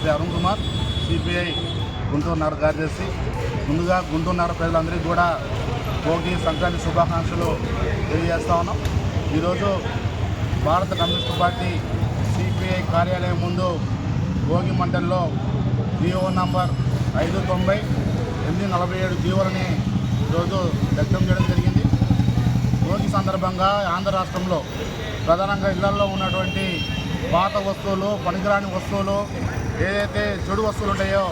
పేరు అరుణ్ కుమార్, సిపిఐ గుంటూరు నగర కార్యదర్శి. ముందుగా గుంటూరు నగర ప్రజలందరికీ కూడా భోగి సంక్రాంతి శుభాకాంక్షలు తెలియజేస్తా ఉన్నాం. ఈరోజు భారత కమ్యూనిస్టు పార్టీ సిపిఐ కార్యాలయం ముందు భోగి మంటల్లో జీవో నంబర్ 590/847 జీవోలని ఈరోజు వ్యక్తం చేయడం జరిగింది. భోగి సందర్భంగా ఆంధ్ర రాష్ట్రంలో ప్రధానంగా ఇళ్లలో ఉన్నటువంటి పాత వస్తువులు, పనికిరాని వస్తువులు, ఏదైతే చెడు వస్తువులు ఉంటాయో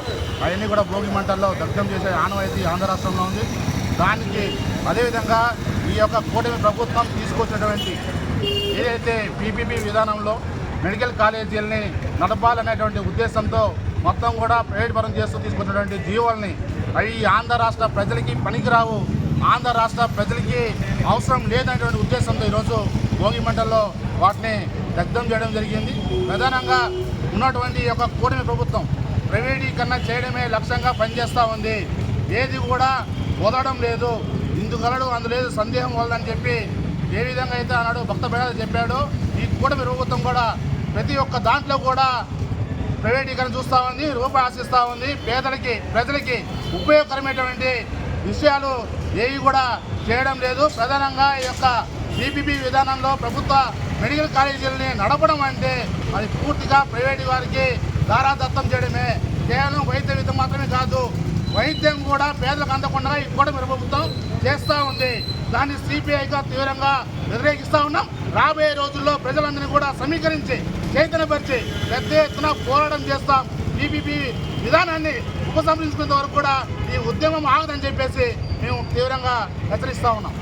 అవన్నీ కూడా భోగి మంటల్లో దగ్ధం చేసే ఆనవాయితీ ఆంధ్ర రాష్ట్రంలో ఉంది. దానికి అదేవిధంగా ఈ యొక్క కూటమి ప్రభుత్వం తీసుకొచ్చినటువంటి ఏదైతే పీపీపీ విధానంలో మెడికల్ కాలేజీలని నడపాలనేటువంటి ఉద్దేశంతో మొత్తం కూడా ప్రైవేట్ పరం చేస్తూ తీసుకొచ్చినటువంటి జీవోల్ని అవి ఆంధ్ర రాష్ట్ర ప్రజలకి పనికిరావు, ఆంధ్ర రాష్ట్ర ప్రజలకి అవసరం లేదనేటువంటి ఉద్దేశంతో ఈరోజు భోగి మంటల్లో వాటిని దగ్ధం చేయడం జరిగింది. ప్రధానంగా ఉన్నటువంటి యొక్క కూటమి ప్రభుత్వం ప్రైవేటీకరణ చేయడమే లక్ష్యంగా పనిచేస్తూ ఉంది. ఏది కూడా వదలడం లేదు. ఇందుగలడు అందులేదు సందేహం వలదని చెప్పి ఏ విధంగా అయితే అన్నాడు భక్త బేడ చెప్పాడో ఈ కూటమి ప్రభుత్వం కూడా ప్రతి ఒక్క దాంట్లో కూడా ప్రైవేటీకరణ చూస్తూ ఉంది, రూపాయి ఆశిస్తూ ఉంది. పేదలకి ప్రజలకి ఉపయోగకరమైనటువంటి విషయాలు ఏవి కూడా చేయడం లేదు. ప్రధానంగా ఈ యొక్క పీపీపీ విధానంలో ప్రభుత్వ మెడికల్ కాలేజీలని నడపడం అంటే అది పూర్తిగా ప్రైవేటు వారికి దారాదత్తం చేయడమే. కేవలం వైద్య విధం మాత్రమే కాదు, వైద్యం కూడా పేదలకు అందకుండా ఈ కూటమి ప్రభుత్వం చేస్తూ ఉంది. దాన్ని సిపిఐగా తీవ్రంగా వ్యతిరేకిస్తూ ఉన్నాం. రాబోయే రోజుల్లో ప్రజలందరినీ కూడా సమీకరించి చైతన్యపరిచి పెద్ద ఎత్తున పోరాటం చేస్తాం. పీపీపీ విధానాన్ని ఉపసంహరించుకునేంత వరకు కూడా ఈ ఉద్యమం ఆగదని చెప్పేసి మేము తీవ్రంగా హెచ్చరిస్తూ ఉన్నాం.